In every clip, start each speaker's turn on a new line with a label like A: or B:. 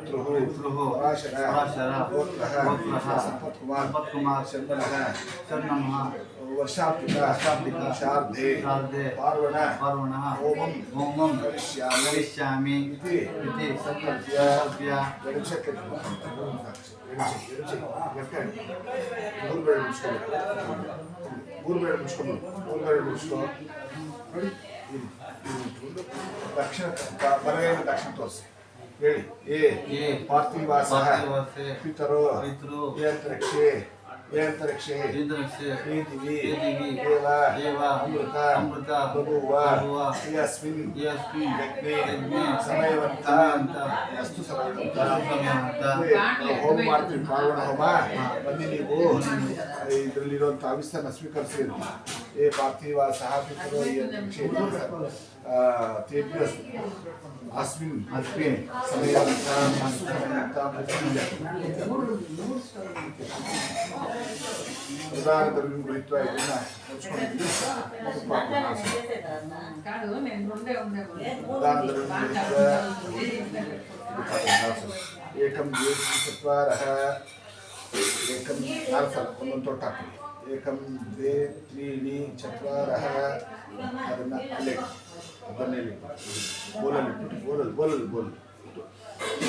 A: पितृः पराशर गोत्रः संपत्कुमार शरणमः वर्षाब्दिका शार्दे पार्वणः होमं करिष्यामि इति संकल्प्य दक्षिण बलगैन दक्षिण तोरिಸಿ ಹೇಳಿ ಏ ಪಾರ್ಥಿವಾಸಃ ಪಿತರೋ ಅಂತರಿಕ್ಷೇ ಪೃಥಿವಿ ದೇವ ಅಮೃತ ಬಭೂವ ಯಸ್ಮಿನ್ ಯಜ್ಞೆ ಸಮಯವಂತ ಅಸ್ತು ಸಮಯವಂತ ಹೋಮ ಮಾಡ್ತೀವಿ ಪಾರ್ವಣ ಹೋಮ ಬನ್ನಿ ನೀವು ಇದರಲ್ಲಿರುವಂಥ ಅವಿಸ್ತನ್ನ ಸ್ವೀಕರಿಸಿ ಏ ಪಾರ್ಥಿವಾಸಃ ಪಿತರೋ ಅಂತರಿಕ್ಷೇ तेभ्यः अस्मिन् समयवन्त अस्तु समयवन्त प्रधानदर्वी गृहीत्वा ಇದನ್ನ एकं द्वे चत्वारः एकं ಒಂದೊಂದು ತೊಟ್ಟು ಹಾಕಿ एकं द्वे त्रीणि चत्वारः ಅದನ್ನ ಅದನ್ನೇ बोल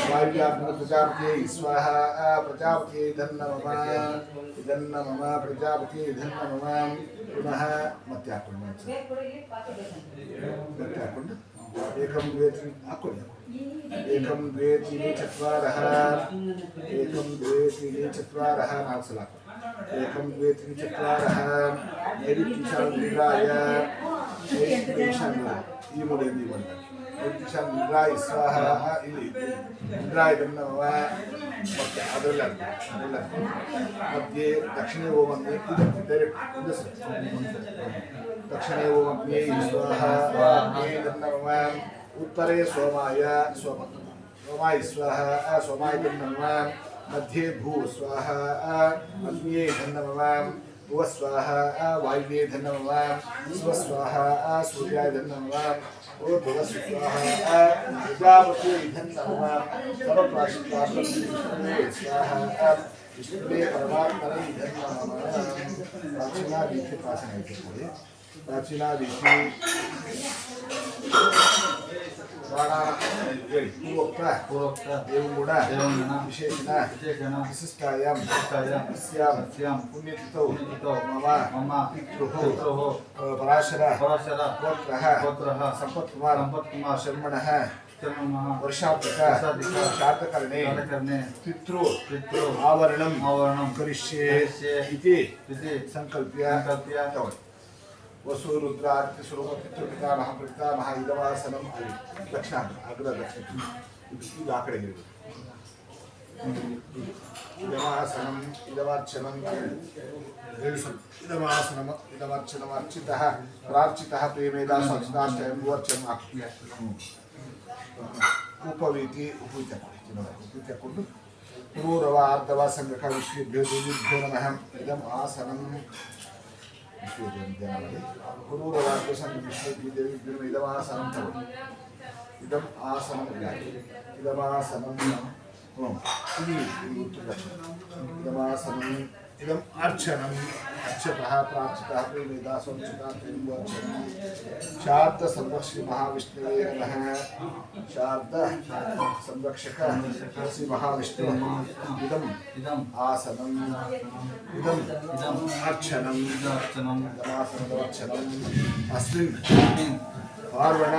A: वायुव्यात्मक प्रजापति स्वाहा प्रजापति धन्न मम प्रजापति धन्न मम पुनः ಮತ್ತೆ ಹಾಕೊಂಡು एकं द्वे त्रीणि ಹಾಕೊಳ್ಳಿ एकं द्वे त्रीणि चत्वारः एकं द्वे त्रीणि चत्वारः ನಾಲ್ಕು ಸಲ एकं द्वे त्रीणि चत्वारः नैऋत्यीशान्यनिग्राय ಈ ಮೂಲೆಯಿಂದ ಈ ಬಂದ ನೈಋತ್ಯೀಶಾನ್ಯನಿಗ್ರಾಯ ಸ್ವಾಹ ಇಲ್ಲಿ ನಿಗ್ರಾಯ ನಮಃ ಮತ್ತೆ ಅದೆಲ್ಲ ಮಧ್ಯೆ ದಕ್ಷಿಣೇ ಓಂ ಅಗ್ನಿ ಡೈರೆಕ್ಟ್ ದಕ್ಷಿಣೇ ಓಂ ಅಗ್ನಿ ಸ್ವಾಹ ನಮಃ उत्तरे सोमाय स्वाहा सोमाय नमः मध्ये भू स्वाहा अग्न्ये नमः भुव स्वाहा वायुवे नमः स्व स्वाहा सूर्याय नमः भुव स्वाहा प्रजापते नमः सर्वप्राशित्वात्मने स्वाहा विष्णुवे परमात्मने नमः प्राचीनादीति प्राचीनादीति प्राचीनादीति पूर्वोक्त देवगुण विशेषण विशिष्टायां पुण्यतिथौ मम पितृः पराशर गोत्रः संपत्कुमार शर्मणः वर्षाब्दिक शातकर्णे पितृ आवरणं करिष्ये इति संकल्प्य वसुरुद्र आदित्य स्वरूप पितृपितामह पितामह इदवासनम दक्षिण अग्र दक्षिण ಇದು ಆ ಕಡೆ ಇರಬೇಕು इदवासनम इदवार्चनम इदवासनम इदवार्चनम अर्चितः प्रार्चितः प्रेमेदा संस्नाष्टयं वर्चम उपवीति उपवीतಕೊಂಡು ಪೂರ್ವ ಆರ್ಧವ ಸಂಗಕ ವಿಶ್ವೇಭ್ಯೋ ದೇವಿಭ್ಯೋ ನಮಃ ಇದಂ ಆಸನಂ इदम आसनम इदम अर्चनम अर्चतः प्रार्चितः प्रेमेदा संचिता शारद संरक्षक महाविष्णुवे नमः शारद संरक्षक श्री महाविष्णु इदम आसनम इदम अर्चनम अर्चनम अस्मिन् पार्वण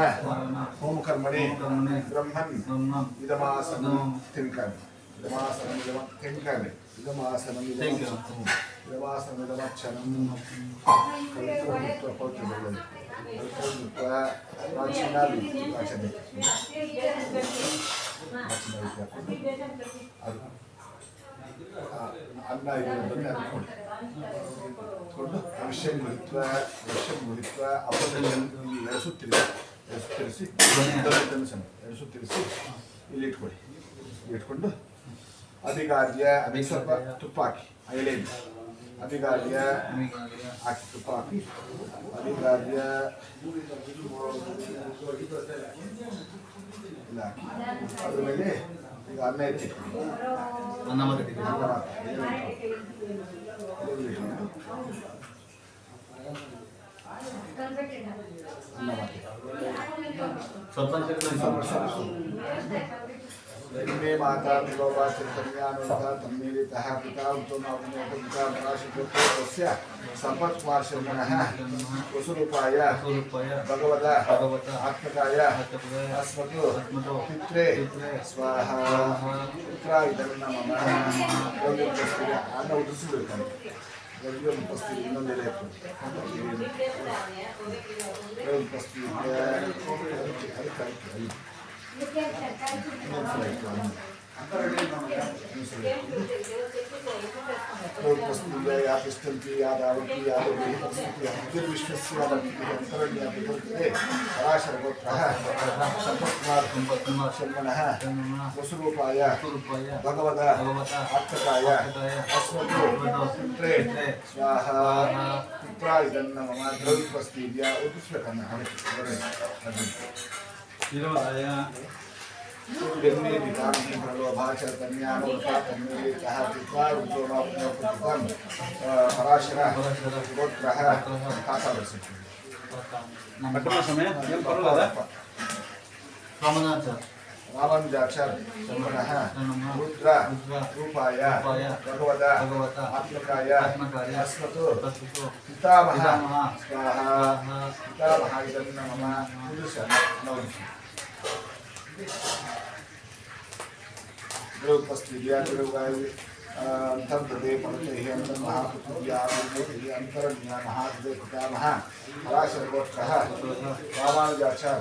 A: होम कर्मणि ब्रह्मन् इदमासनं तिंकन् इदमासनं तिंकन् इदमासनं इदमासनं इदमर्चनं अन्न अवश्यं गृहीत्वा ಎಡಸುತ್ತಿರಿಸಿ ಇಲ್ಲಿ ಇಟ್ಕೊಂಡು ಅಧಿಗಾರ್ಯ ಅದಕ್ಕೆ ಸ್ವಲ್ಪ ತುಪ್ಪ ಹಾಕಿ ಎಳೆದು ಅಧಿಗಾರ್ಯ ಹಾಕಿ ತುಪ್ಪ ಹಾಕಿ ಅಧಿಗಾರ್ಯ ಇಲ್ಲ ಹಾಕಿ ಅದ್ರ ಮೇಲೆ ಈಗ ಅನ್ನ ಎತ್ತಿ
B: ಅನ್ನ ಮತ್ತೆ
A: मे माता विलोवा चिंतन्यानुता तन्मेलितः पिता उत्तमावनोपिता पराशुद्धस्य संपत्कुमार शर्मणः वसुरूपाय भगवता आत्मकाय अस्मतो पित्रे स्वाहा पुत्राय नमः अन्न उदिसಬೇಕು द्रव्य उपस्थिति ಇನ್ನೊಂದೆಲೆ उपस्थिति या तिष्ठन्ति या दावन्ति या विश्वस्य पराशरगोत्रः संपत्कुमार शर्मणः वसुरूपाय भगवता आत्मकाय अस्मतो पित्रे स्वाहा पुत्राय नमः द्रव्योपस्थित्या उद्दिश्यकर्णः जन्मे विकामि प्रलोभाच कन्यानोता तन्मेलितः पिता उत्तमावनोपितं पराशरः गोत्रः काकावसति
B: ಮಟ್ಟಮ ಸಮಯ ಏನು ಪರಲ್ಲ ರಾಮನಾಥ
A: रामनुजाचार शर्मणः रुद्र रूपाय भगवता आत्मकाय अस्मतो पितामहः स्वाहा पितामहाय नमः उपस्थितिया अंतर्दे पड़ते अंतर महापुत्रिया अंतरण्या महादे पितामह पराशरगोत्रः रामानुजाचार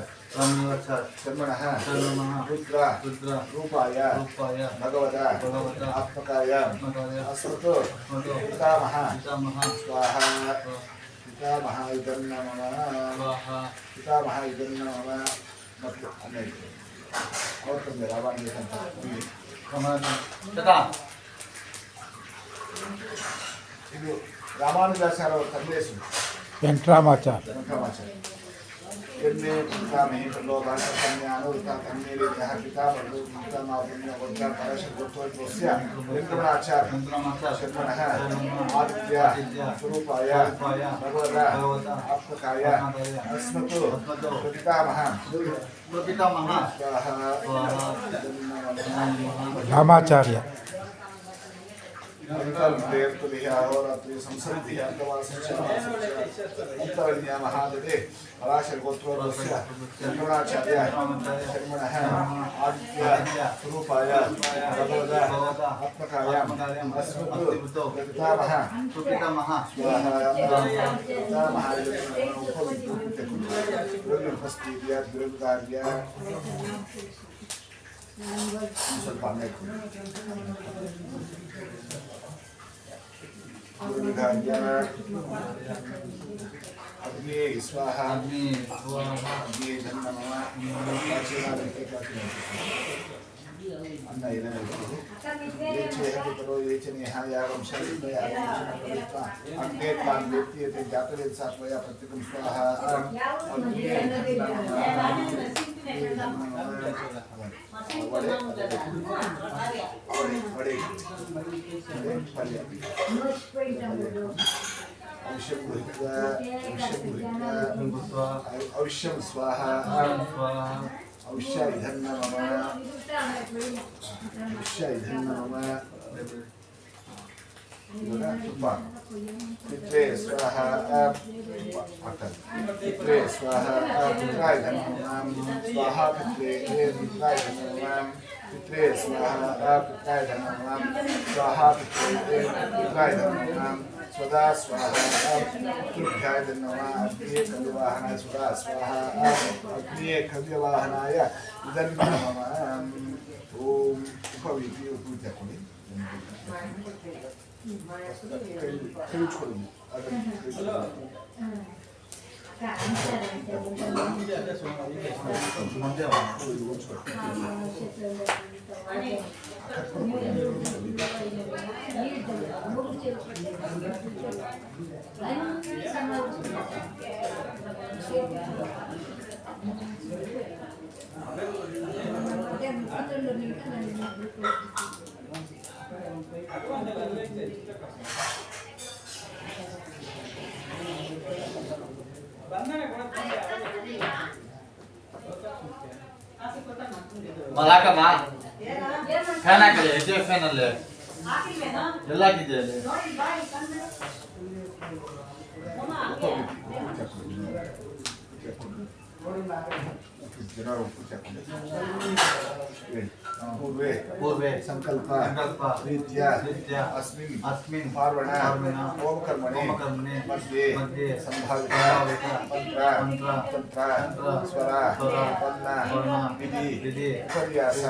A: शर्मणः रुद्र रूपाय भगवता आत्मकाय अस्मतो पितामह स्वाहा पितामहाय नमः पितामहाय नमः ಮತ್ತು ಅನೇಕ ಅವತ್ತೊಂದು ರಾಮಾಯಣ ಇದು ರಾಮಾನುಜಾಚಾರ್ಯ ಅವರ ತಂದೆ ಹೆಸರು ವೆಂಕಟರಾಮಾಚಾರ್ಯ ಎನ್ನೆ ಪಿತಾಮಹಿ ಪ್ರಲೋಭಾಷ ಕನ್ಯಾನುತ ತನ್ಮೇಲಿತಃ ಪಿತಾಮಹಿ ಪರಶುಗೋತ್ರಸ್ಯ ವೆಂಕಟರಾಮಾಚಾರ್ಯ ಶರ್ಮಣಃ ಆದಿತ್ಯ ಸ್ವರೂಪಾಯ ಭಗವತಾ ಆತ್ಮಕಾಯ अस्मतो पितामह
C: रामाचार्य
A: अहोरात्रि संसर्ति अंतरण्या महादे पराशरगोत्रोस्य शर्मणाचार्य शर्मणः आदित्य स्वरूपाय भगवता आत्मकाय अस्मतो पितामह उपस्थितिया दुर्गार्य ಸ್ವಲ್ಪ अग्नि स्वाहा अग्नि धन्नमः अन्न ये चेहति करो ये च नेहायागं शरीरयागं शरीरपवित्वा अग्ने त्वां वेत्ति जातवेद सात्वया प्रत्येकं स्वाहा अवश्यं स्वाहा औषधं नमः पित्रे स्वाहा पित्रे स्वाहा पुत्राय नमः स्वाहा पित्रे पुत्राय नमः पित्रे स्वाहा पुत्राय नमः स्वाहा पित्रे पुत्राय नमः स्वदा स्वाहा तुभ्याय नमः अग्निये कव्यवाहनाय स्वदा स्वाहा अग्निये कव्यवाहनाय इदं नमः ओम उपवीति पूजा कोಡಿ ಕೈಚ್ಕೊಳ್ಳಿ
B: ಮಲಾಕಮ್ಮ ಫ್ಯಾನ್ ಹಾಕಲಿ ಎಚ್ ಎಫ್ ಫ್ಯಾನ್ ಅಲ್ಲಿ ಎಲ್ಲ ಹಾಕಿದ್ದೆ ಅಲ್ಲಿ
A: पूर्वे
B: पूर्वे
A: संकल्प रीत्या अस्मिन्
B: पार्वण
A: ओम कर्मणे मध्ये संभावित मंत्र तंत्र स्वर वर्ण विधि उपन्यास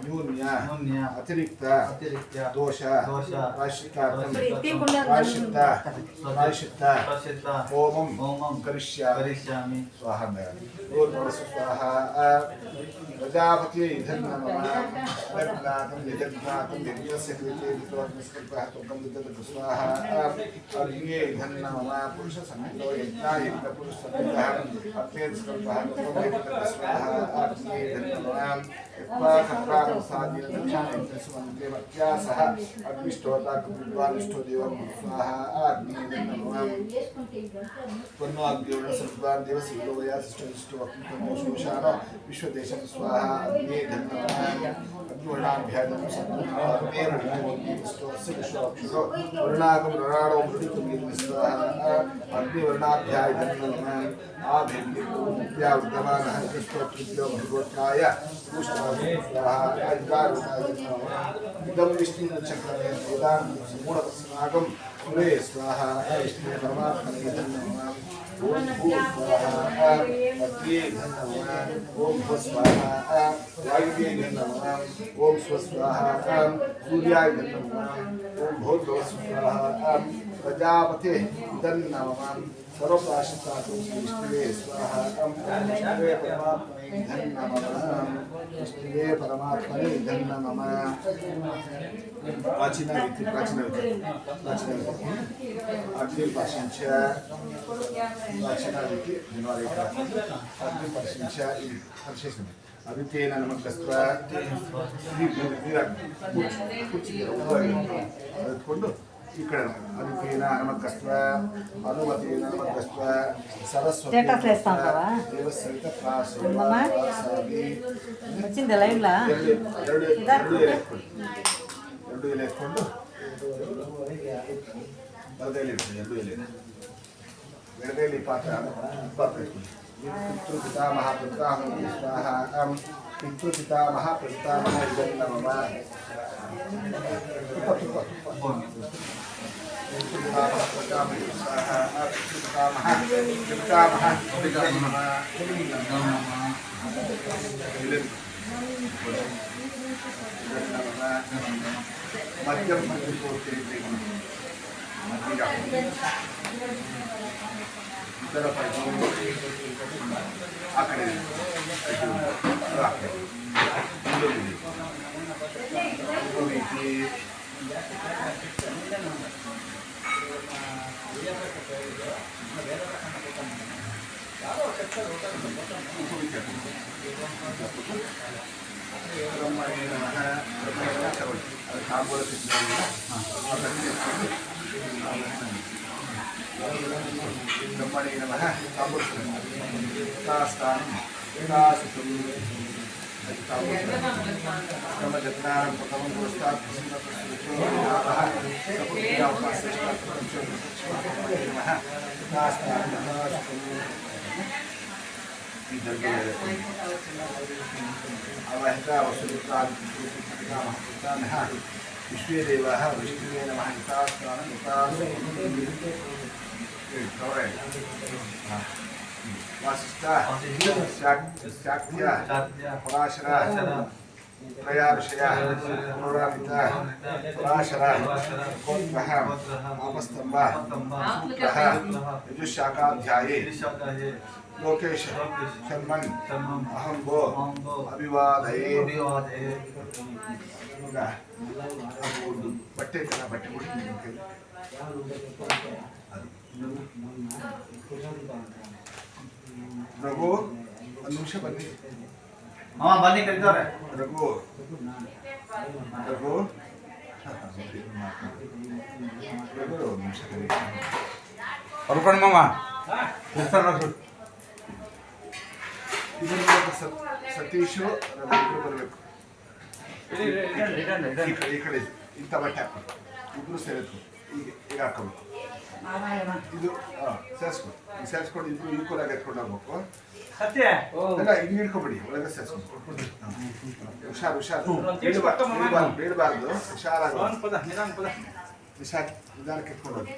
A: न्यून्य अतिरिक्त दोष प्रायश्चित्त होमं करिष्यामि स्वाहा स्वाहा प्रजापति धन्यवाद लग्नातं यजज्ञातं यज्ञस्य कृते विद्वांस्कल्पः तुकं विदधतु स्वाहा अग्न्ये धन्यवाद पुरुष संहितो यज्ञाय पुरुषसंहितः अर्थेस्कल्पः तुकं विदधतु स्वाहा अग्न्ये धन्यवाद यत्वा खत्रां साधीन दक्षाणेन सुमन्त्रे सह अग्निष्टोता विद्वानिष्ठो देवं स्वाहा अग्न्ये धन्यवाद पुण्वाग्नियोन सर्वान् देवसीलो वया शिष्टो अग्नितमोषोषानो विश्वदेशं स्वाहा अग्ने धन्यवाद अग्निवर्णाभ्याजं सत्त्वमेवष्टोस्य विश्वाक्षरो वर्णागं रणाडो मृडितुमेव स्वाहा अग्निवर्णाभ्याय धन्यवाद आभिर्नित्यावर्तमानः कृष्णोत्तृभ्यो भगवत्याय स्वाहा अग्निवर्णाय धन्यवाद इदं विष्णुचक्रमे वेदान्तसमूढपस्माकं सुरे स्वाहा विष्णु परमात्मने धन्यवाद ओम स्वाहा अग्नि धन्यवाद ओम स्वाहा वायुवे धन्यवाद ओम स्वाहा सूर्याय धन्यवाद ओम भूर्भुवः स्वाहा प्रजापते धन्यवाद सर्वप्राशितात्मके विष्णुवे स्वाहा विष्णुवे परमात्मने धन्यवाद विष्णुवे परमात्मने धन्यवाद प्राचीन अग्निपाशंच प्राचीनादिति जनवरी अग्निपाशंच परिशेषणे अभितेन नमस्कृत्वा ಅದಕೊಂಡು ಈ ಕಡೆ ಅದಿಕೇನ ನಮಸ್ಕೃತ್ವ ಅನುಮತೇನ ನಮಸ್ಕೃತ್ವ ಸರಸ್ವತಿ ದೇವಸಹಿತ
C: వచ్చింది లైవ్లా
A: ಎರಡು ಎಲೆ ಎತ್ಕೊಂಡು ಬಲಗೈಲಿ ಇಡ್ತೀನಿ ಎಡಗೈಲಿ ಪಾತ್ರ ಇಟ್ಕೊಂಡು पितृपितामह स्वाहा पितृपितामह पितामह इदं नमः पितृपितामह स्वाहा पितृपितामह मध्यम इतर आ कड़े ब्रह्मणे नमः ब्रह्मजत्नां प्रथमं पुरस्तात् विश्वे देवाः विष्णुवे नमः वासिष्ठा शाक्य पराशर त्रयार्षय पुरोरामिता पराशर गोत्रः आपस्तम्भ सूत्रः यजुशाखाध्याये लोकेश शर्मन् अहं वो अभिवादये बट्टे बट्टे रघु ಒಂದು ನಿಮಿಷ ಬನ್ನಿ
B: ಅಮ್ಮ ಬನ್ನಿ ಕರಿತವ್ರೆ.
A: ರಘು ರಘು ರಘು ಒಂದು ನಿಮಿಷ ಕರಿ.
C: ಹೊರ್ಕೊಂಡು ಮಾಮ ಇರ್ತಾರ
A: ಇದನ್ನ ನೋಡಕ್ಕೆ ಸತೀಶು ರಘು ಇಬ್ರು ಬರಬೇಕು. ಈ ಕಡೆ ಇಂಥ ಬಟ್ಟೆ ಹಾಕ್ಬೇಕು, ಇಬ್ರು ಸೇರಿದ್ರು. ಈಗ ಹಾಕೋಬೇಕು ಇದು. ಸೇರಿಸ್ಕೊಂಡು ಇಬ್ರು ಈಕ್ವಲ್ ಆಗಿ ಎತ್ಕೊಂಡು ಹೋಗ್ಬೇಕು. ಅಲ್ಲ ಇದು ಹಿಡ್ಕೊಬಿಡಿ, ಒಳಗೆ ಸೇರಿಸ್ಕೊಂಡು. ಹುಷಾರು ಬೀಳಬಾರ್ದು. ಹುಷಾರಾಗ ನಿಧಾನಕ್ಕೆ ಎತ್ಕೊಂಡು ಹೋಗಿ.